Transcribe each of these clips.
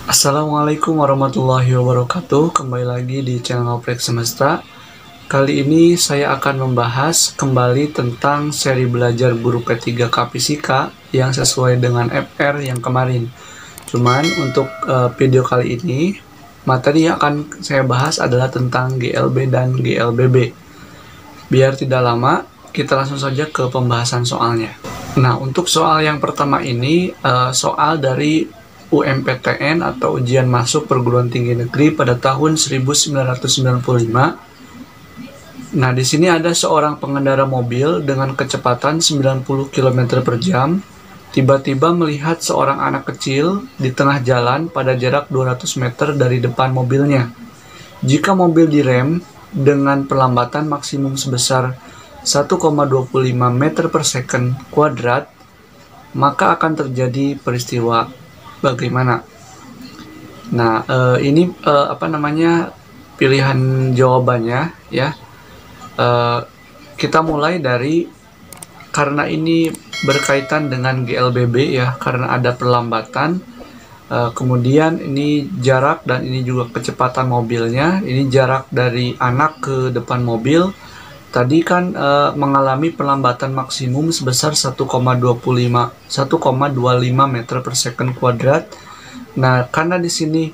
Assalamualaikum warahmatullahi wabarakatuh. Kembali lagi di channel Oprek Semesta. Kali ini saya akan membahas kembali tentang seri belajar guru P3K Fisika yang sesuai dengan FR yang kemarin. Cuman untuk video kali ini, materi yang akan saya bahas adalah tentang GLB dan GLBB. Biar tidak lama, kita langsung saja ke pembahasan soalnya. Nah, untuk soal yang pertama ini, soal dari UMPTN atau Ujian Masuk Perguruan Tinggi Negeri pada tahun 1995. Nah, di sini ada seorang pengendara mobil dengan kecepatan 90 km per jam, tiba-tiba melihat seorang anak kecil di tengah jalan pada jarak 200 meter dari depan mobilnya. Jika mobil direm dengan perlambatan maksimum sebesar 1,25 meter per second kuadrat, maka akan terjadi peristiwa bagaimana? Nah, ini pilihan jawabannya ya. Kita mulai dari, karena ini berkaitan dengan GLBB ya, karena ada perlambatan. Kemudian ini jarak dan ini juga kecepatan mobilnya. Ini jarak dari anak ke depan mobil. Tadi kan mengalami perlambatan maksimum sebesar 1,25 meter per second kuadrat. Nah, karena di sini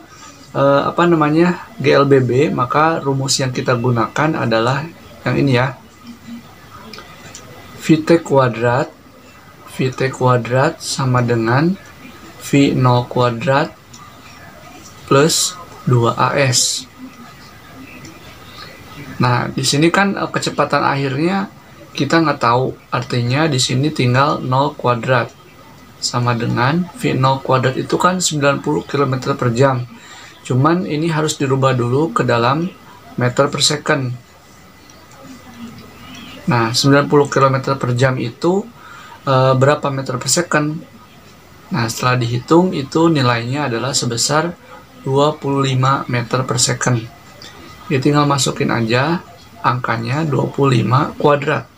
GLBB, maka rumus yang kita gunakan adalah yang ini ya. VT kuadrat sama dengan V0 kuadrat plus 2AS. Nah, di sini kan kecepatan akhirnya kita nggak tahu, artinya di sini tinggal 0 kuadrat sama dengan V0 kuadrat itu kan 90 km per jam. Cuman ini harus dirubah dulu ke dalam meter per second. Nah, 90 km per jam itu berapa meter per second? Nah, setelah dihitung itu nilainya adalah sebesar 25 meter per second. Ya, tinggal masukin aja angkanya 25 kuadrat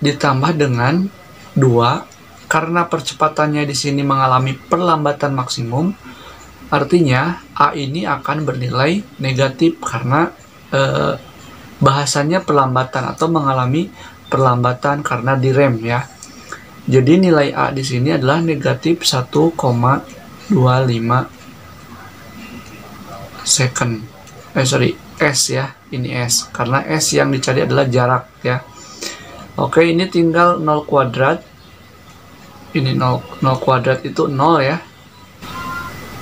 ditambah dengan 2, karena percepatannya di sini mengalami perlambatan maksimum, artinya A ini akan bernilai negatif karena bahasanya perlambatan atau mengalami perlambatan karena direm ya. Jadi nilai A di sini adalah negatif 1,25 second. S ya, ini S, karena S yang dicari adalah jarak ya. Oke, ini tinggal 0 kuadrat. Ini 0 kuadrat itu 0 ya.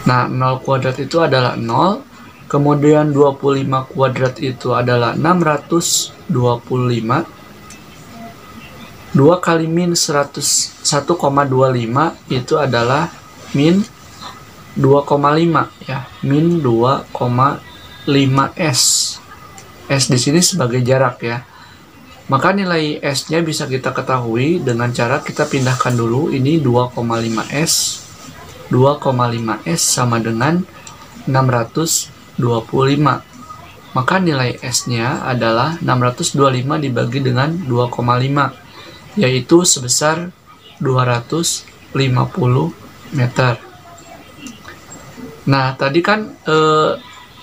Nah, 0 kuadrat itu adalah 0. Kemudian 25 kuadrat itu adalah 625. 2 kali min 1,25 itu adalah min 2,5 ya. Min 2,5S. S di sini sebagai jarak ya. Maka nilai S-nya bisa kita ketahui dengan cara kita pindahkan dulu ini 2,5S. 2,5S sama dengan 625. Maka nilai S-nya adalah 625 dibagi dengan 2,5, yaitu sebesar 250 meter. Nah, tadi kan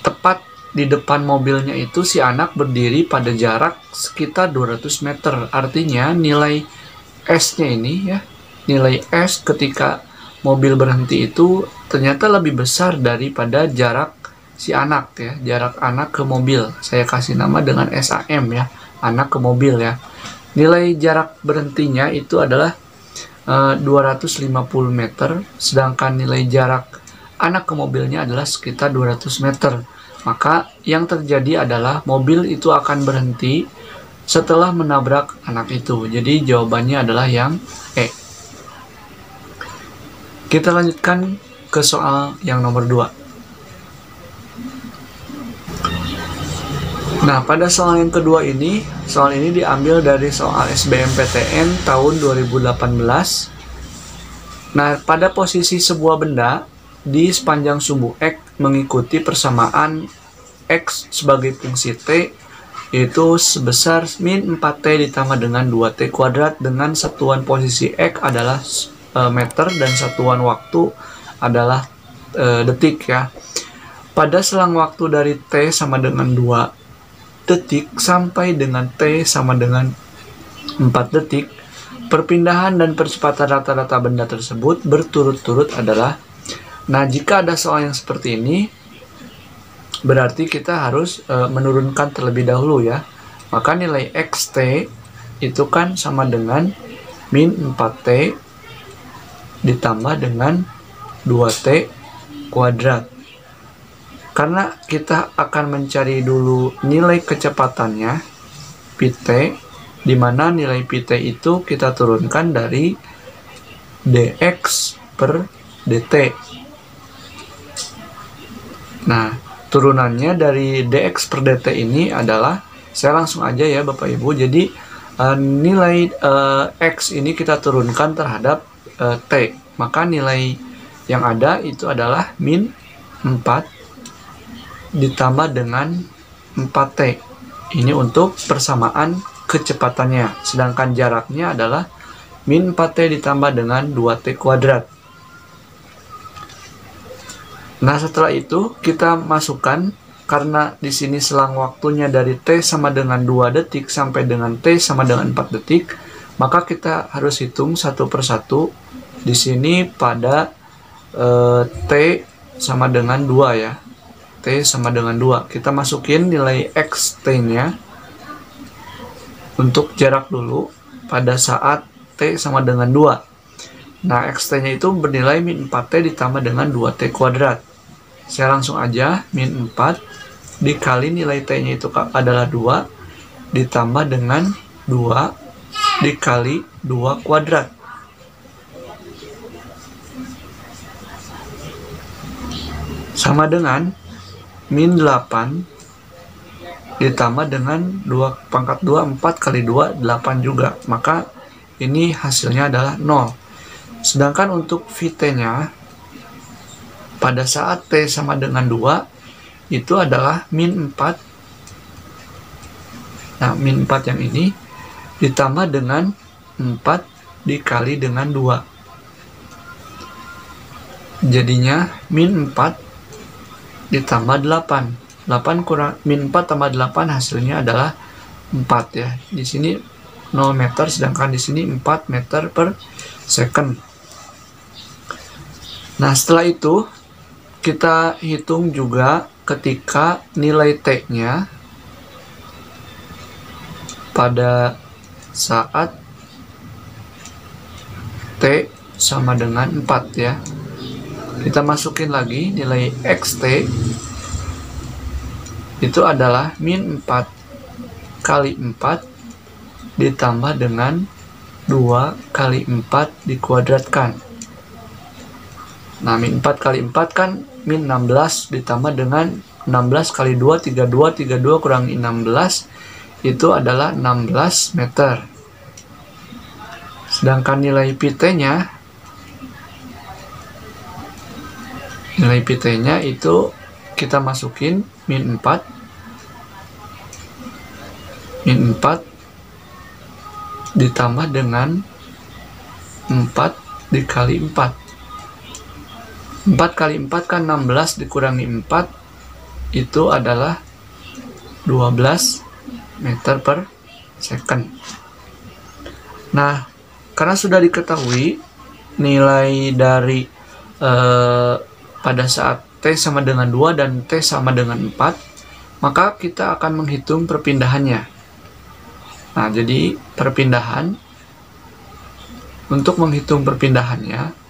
tepat di depan mobilnya itu si anak berdiri pada jarak sekitar 200 meter. Artinya nilai S-nya ini ya, nilai S ketika mobil berhenti itu ternyata lebih besar daripada jarak si anak ya, jarak anak ke mobil. Saya kasih nama dengan SAM ya, anak ke mobil ya. Nilai jarak berhentinya itu adalah 250 meter, sedangkan nilai jarak anak ke mobilnya adalah sekitar 200 meter. Maka yang terjadi adalah mobil itu akan berhenti setelah menabrak anak itu. Jadi jawabannya adalah yang E. Kita lanjutkan ke soal yang nomor 2. Nah, pada soal yang kedua ini, soal ini diambil dari soal SBMPTN tahun 2018. Nah, pada posisi sebuah benda di sepanjang sumbu X mengikuti persamaan X sebagai fungsi T, yaitu sebesar min 4T ditambah dengan 2T kuadrat dengan satuan posisi X adalah meter dan satuan waktu adalah detik ya. Pada selang waktu dari T sama dengan 2 detik sampai dengan T sama dengan 4 detik, perpindahan dan percepatan rata-rata benda tersebut berturut-turut adalah. Nah, jika ada soal yang seperti ini, berarti kita harus menurunkan terlebih dahulu ya. Maka nilai xt itu kan sama dengan min 4t ditambah dengan 2t kuadrat. Karena kita akan mencari dulu nilai kecepatannya, pt, di mana nilai pt itu kita turunkan dari dx per dt. Nah, turunannya dari dx per dt ini adalah, saya langsung aja ya Bapak Ibu, jadi nilai x ini kita turunkan terhadap t, maka nilai yang ada itu adalah min 4 ditambah dengan 4t. Ini untuk persamaan kecepatannya, sedangkan jaraknya adalah min 4t ditambah dengan 2t kuadrat. Nah, setelah itu kita masukkan, karena di sini selang waktunya dari t sama dengan 2 detik sampai dengan t sama dengan 4 detik, maka kita harus hitung satu persatu. Di sini pada t sama dengan 2 ya. T sama dengan 2. Kita masukin nilai xt-nya untuk jarak dulu pada saat t sama dengan 2. Nah, xt-nya itu bernilai min 4t ditambah dengan 2t kuadrat. Saya langsung aja, min 4 dikali nilai t-nya itu adalah 2 ditambah dengan 2 dikali 2 kuadrat. Sama dengan min 8 ditambah dengan 2 pangkat 2, 4 kali 2, 8 juga. Maka ini hasilnya adalah 0. Sedangkan untuk Vt-nya pada saat T sama dengan 2 itu adalah min 4. Nah, min 4 yang ini ditambah dengan 4 dikali dengan 2. Jadinya min 4 ditambah 8. 8 kurang min 4 tambah 8 hasilnya adalah 4 ya. Di sini 0 meter, sedangkan di sini 4 meter per second. Nah, setelah itu kita hitung juga ketika nilai T-nya pada saat T sama dengan 4 ya. Kita masukin lagi nilai xt itu adalah min 4 kali 4 ditambah dengan 2 kali 4 dikuadratkan. Nah, min 4 kali 4 kan min 16 ditambah dengan 16 kali 2, 32, 32 kurangi 16 itu adalah 16 meter. Sedangkan nilai Pt-nya itu kita masukin min 4 ditambah dengan 4 dikali 4. 4 kali 4 kan 16 dikurangi 4 itu adalah 12 meter per second. Nah, karena sudah diketahui nilai dari pada saat T sama dengan 2 dan T sama dengan 4, maka kita akan menghitung perpindahannya. Nah, jadi perpindahan, untuk menghitung perpindahannya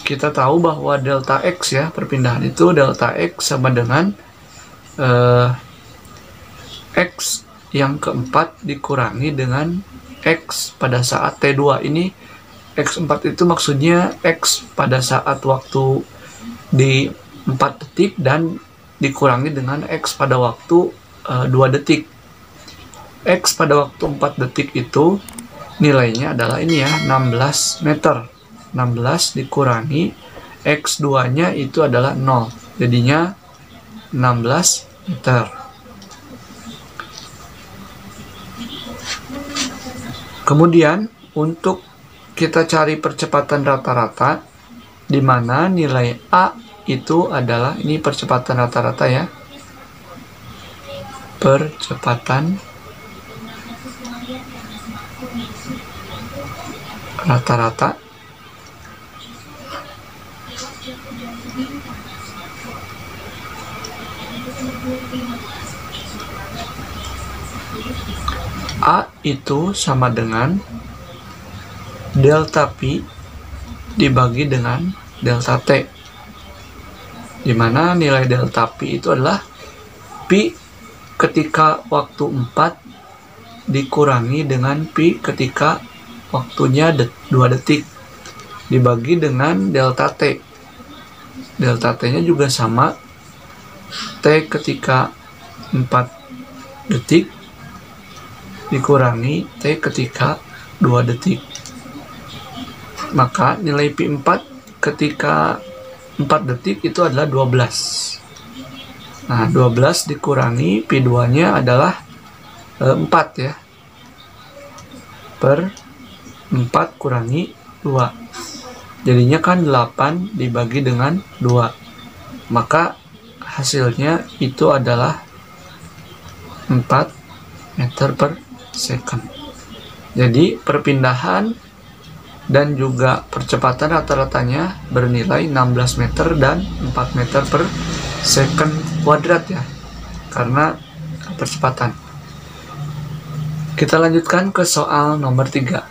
kita tahu bahwa delta X ya, perpindahan itu delta X sama dengan X yang keempat dikurangi dengan X pada saat T2. Ini X4 itu maksudnya X pada saat waktu di 4 detik dan dikurangi dengan X pada waktu 2 detik. X pada waktu 4 detik itu nilainya adalah ini ya, 16 meter. 16 dikurangi X2 nya itu adalah 0, jadinya 16 meter. Kemudian untuk kita cari percepatan rata-rata, di mana nilai A itu adalah, ini percepatan rata-rata ya, percepatan rata-rata A itu sama dengan delta Pi dibagi dengan delta T, di mana nilai delta Pi itu adalah Pi ketika waktu 4 dikurangi dengan Pi ketika waktunya 2 detik dibagi dengan delta T. Delta T nya juga sama, T ketika 4 detik dikurangi T ketika 2 detik. Maka nilai Pi 4 ketika 4 detik itu adalah 12. Nah, 12 dikurangi Pi 2 nya adalah 4 ya, per 4 kurangi 2, jadinya kan 8 dibagi dengan 2, maka hasilnya itu adalah 4 meter per second. Jadi perpindahan dan juga percepatan rata-ratanya bernilai 16 meter dan 4 meter per second kuadrat ya, karena percepatan. Kita lanjutkan ke soal nomor 3.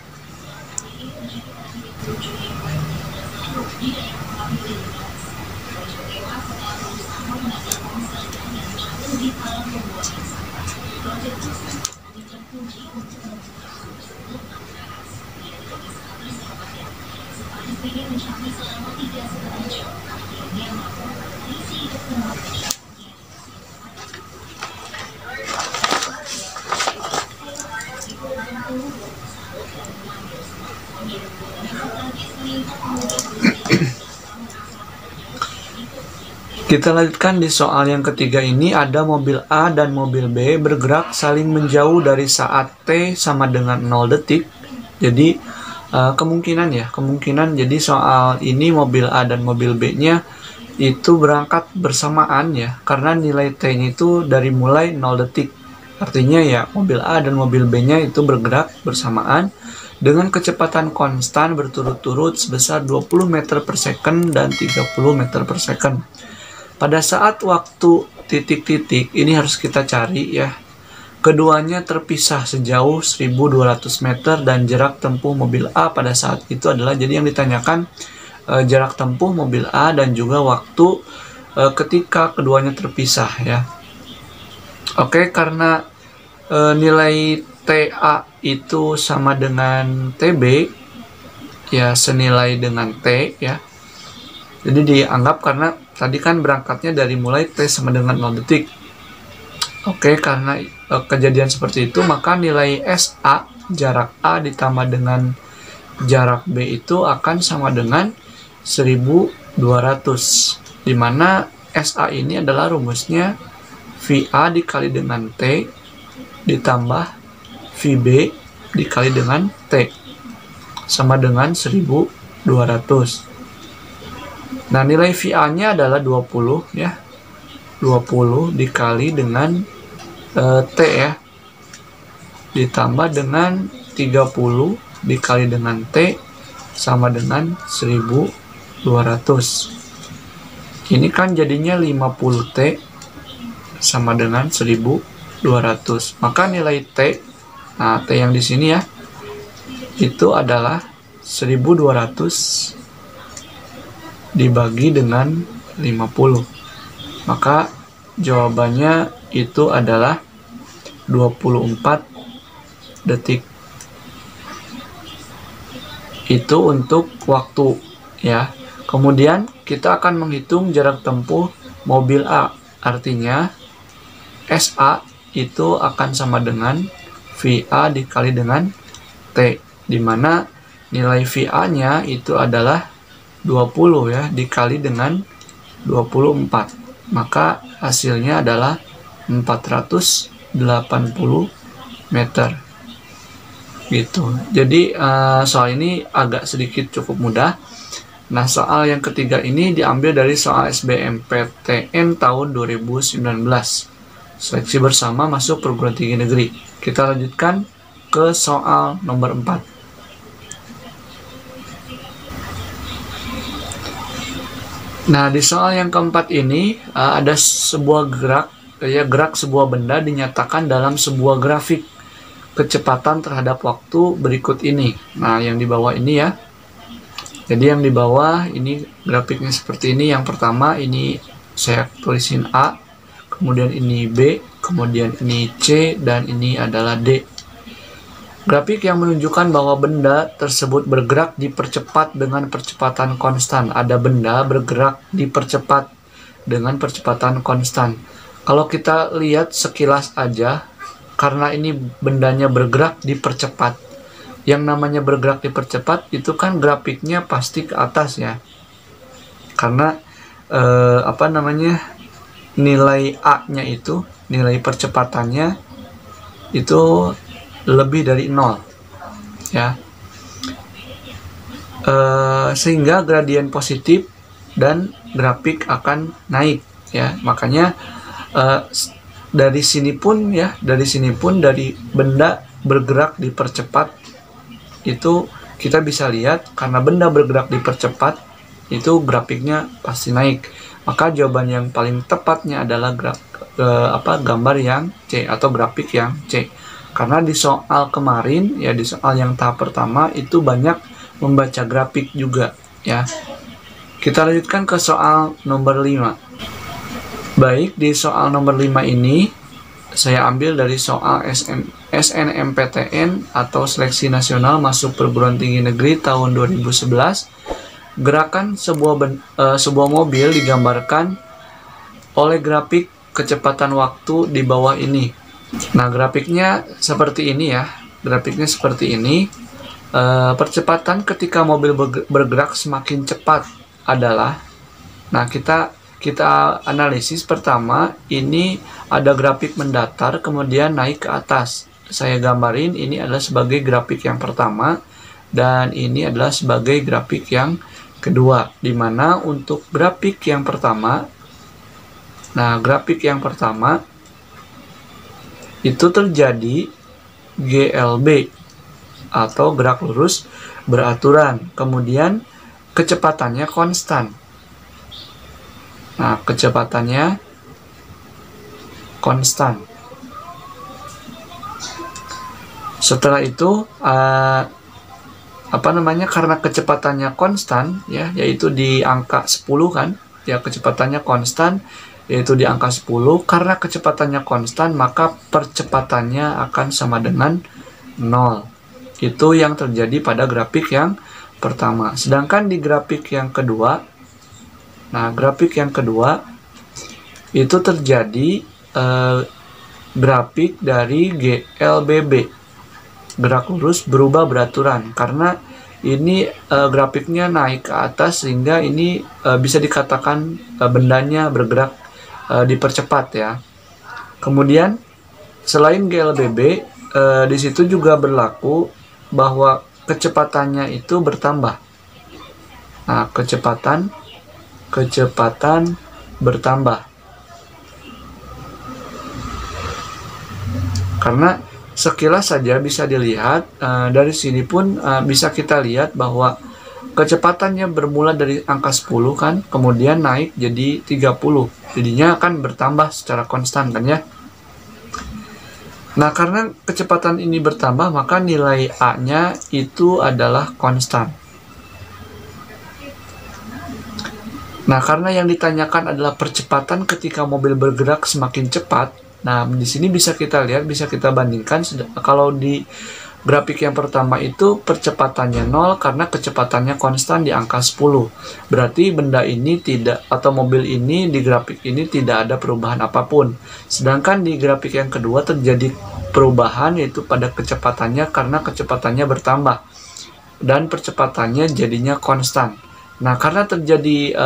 Kita lanjutkan di soal yang ketiga ini. Ada mobil A dan mobil B bergerak saling menjauh dari saat T sama dengan 0 detik. Jadi kemungkinan jadi soal ini mobil A dan mobil B nya itu berangkat bersamaan ya, karena nilai T nya itu dari mulai 0 detik. Artinya ya mobil A dan mobil B nya itu bergerak bersamaan dengan kecepatan konstan berturut-turut sebesar 20 meter per second dan 30 meter per second. Pada saat waktu titik-titik ini harus kita cari ya, keduanya terpisah sejauh 1200 meter dan jarak tempuh mobil A pada saat itu adalah, jadi yang ditanyakan jarak tempuh mobil A dan juga waktu ketika keduanya terpisah ya. Oke, karena nilai TA itu sama dengan TB ya, senilai dengan T ya. Jadi dianggap, karena tadi kan berangkatnya dari mulai T sama dengan 0 detik. Oke, karena kejadian seperti itu, maka nilai SA, jarak A ditambah dengan jarak B itu akan sama dengan 1200. Dimana SA ini adalah rumusnya VA dikali dengan T ditambah VB dikali dengan T sama dengan 1200. Nah, nilai VA-nya adalah 20 ya. 20 dikali dengan T ya. Ditambah dengan 30 dikali dengan T sama dengan 1200. Ini kan jadinya 50 T sama dengan 1200. Maka nilai T, nah T yang di sini ya, itu adalah 1200 dibagi dengan 50. Maka jawabannya itu adalah 24 detik. Itu untuk waktu ya. Kemudian kita akan menghitung jarak tempuh mobil A. Artinya SA itu akan sama dengan VA dikali dengan T, di mana nilai VA-nya itu adalah 20 ya dikali dengan 24. Maka hasilnya adalah 480 meter. Gitu. Jadi soal ini agak sedikit cukup mudah. Nah, soal yang ketiga ini diambil dari soal SBMPTN tahun 2019. Seleksi bersama masuk perguruan tinggi negeri. Kita lanjutkan ke soal nomor 4. Nah, di soal yang keempat ini ada sebuah gerak sebuah benda dinyatakan dalam sebuah grafik kecepatan terhadap waktu berikut ini. Nah, yang di bawah ini ya. Jadi yang di bawah ini grafiknya seperti ini. Yang pertama ini saya tulisin A, kemudian ini B, kemudian ini C, dan ini adalah D. Grafik yang menunjukkan bahwa benda tersebut bergerak dipercepat dengan percepatan konstan. Ada benda bergerak dipercepat dengan percepatan konstan. Kalau kita lihat sekilas aja, karena ini bendanya bergerak dipercepat. Yang namanya bergerak dipercepat itu kan grafiknya pasti ke atas ya. Karena nilai A-nya itu, nilai percepatannya itu lebih dari 0 ya. Sehingga gradien positif dan grafik akan naik ya. Makanya dari sini pun dari benda bergerak dipercepat itu kita bisa lihat karena benda bergerak dipercepat itu grafiknya pasti naik. Maka jawaban yang paling tepatnya adalah gambar yang C atau grafik yang C. Karena di soal kemarin ya, di soal yang tahap pertama itu banyak membaca grafik juga ya. Kita lanjutkan ke soal nomor 5. Baik, di soal nomor 5 ini saya ambil dari soal SNMPTN atau Seleksi Nasional Masuk Perguruan Tinggi Negeri tahun 2011. Gerakan sebuah mobil digambarkan oleh grafik kecepatan waktu di bawah ini. Nah, grafiknya seperti ini ya. Grafiknya seperti ini. Percepatan ketika mobil bergerak semakin cepat adalah, nah kita analisis pertama, ini ada grafik mendatar kemudian naik ke atas. Saya gambarin ini adalah sebagai grafik yang pertama dan ini adalah sebagai grafik yang kedua. Dimana untuk grafik yang pertama, nah grafik yang pertama itu terjadi GLB atau gerak lurus beraturan. Kemudian kecepatannya konstan. Nah, kecepatannya konstan. Setelah itu karena kecepatannya konstan ya, yaitu di angka 10 kan, ya kecepatannya konstan yaitu di angka 10. Karena kecepatannya konstan, maka percepatannya akan sama dengan 0. Itu yang terjadi pada grafik yang pertama. Sedangkan di grafik yang kedua, nah, grafik yang kedua itu terjadi grafik dari GLBB, gerak lurus berubah beraturan. Karena ini grafiknya naik ke atas sehingga ini bisa dikatakan bendanya bergerak dipercepat ya. Kemudian selain GLBB, di situ juga berlaku bahwa kecepatannya itu bertambah. Nah, kecepatan bertambah. Karena sekilas saja bisa dilihat dari sini pun bisa kita lihat bahwa kecepatannya bermula dari angka 10 kan, kemudian naik jadi 30. Jadinya akan bertambah secara konstan kan ya. Nah, karena kecepatan ini bertambah, maka nilai A-nya itu adalah konstan. Nah, karena yang ditanyakan adalah percepatan ketika mobil bergerak semakin cepat. Nah, di sini bisa kita lihat, bisa kita bandingkan. Kalau di grafik yang pertama itu percepatannya 0 karena kecepatannya konstan di angka 10. Berarti benda ini atau mobil ini di grafik ini tidak ada perubahan apapun. Sedangkan di grafik yang kedua terjadi perubahan, yaitu pada kecepatannya karena kecepatannya bertambah dan percepatannya jadinya konstan. Nah, karena terjadi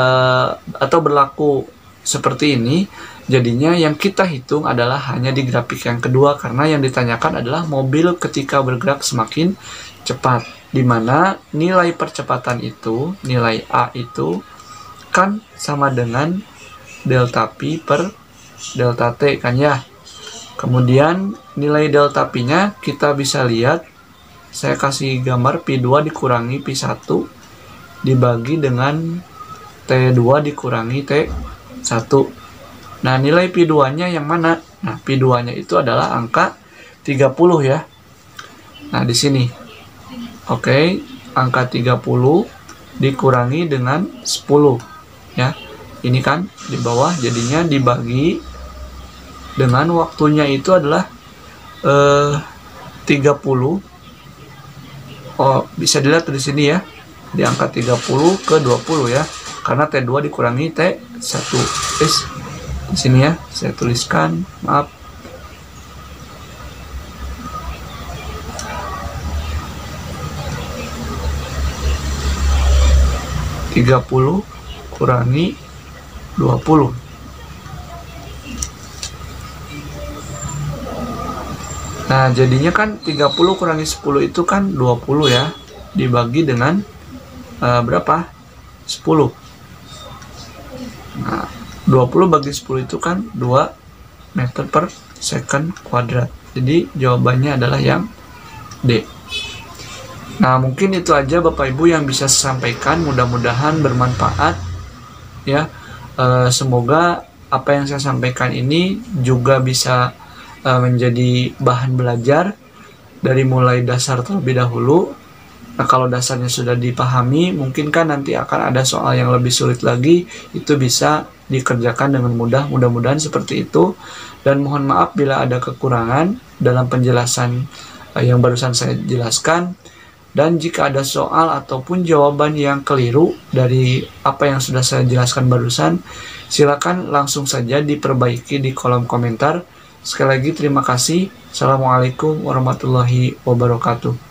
atau berlaku seperti ini, jadinya yang kita hitung adalah hanya di grafik yang kedua, karena yang ditanyakan adalah mobil ketika bergerak semakin cepat, di mana nilai percepatan itu, nilai A itu kan sama dengan delta Pi per delta T kan ya. Kemudian nilai delta Pi-nya kita bisa lihat, saya kasih gambar Pi2 dikurangi Pi1 dibagi dengan T2 dikurangi T1. Nah, nilai Pi2-nya yang mana? Nah, Pi2-nya itu adalah angka 30 ya. Nah, di sini. Oke, angka 30 dikurangi dengan 10 ya. Ini kan di bawah, jadinya dibagi dengan waktunya itu adalah 30. Oh, bisa dilihat di sini ya. Di angka 30 ke 20 ya. Karena T2 dikurangi T1. Di sini ya, saya tuliskan, maaf. (30 kurangi 20). Nah, jadinya kan 30 kurangi 10 itu kan 20 ya. Dibagi dengan berapa? 10. Nah, 20 bagi 10 itu kan 2 meter per second kuadrat. Jadi jawabannya adalah yang D. Nah, mungkin itu aja Bapak Ibu yang bisa saya sampaikan. Mudah-mudahan bermanfaat ya. Semoga apa yang saya sampaikan ini juga bisa menjadi bahan belajar dari mulai dasar terlebih dahulu. Nah, kalau dasarnya sudah dipahami, mungkin kan nanti akan ada soal yang lebih sulit lagi, itu bisa dikerjakan dengan mudah. Mudah-mudahan seperti itu. Dan mohon maaf bila ada kekurangan dalam penjelasan yang barusan saya jelaskan. Dan jika ada soal ataupun jawaban yang keliru dari apa yang sudah saya jelaskan barusan, silakan langsung saja diperbaiki di kolom komentar. Sekali lagi terima kasih. Assalamualaikum warahmatullahi wabarakatuh.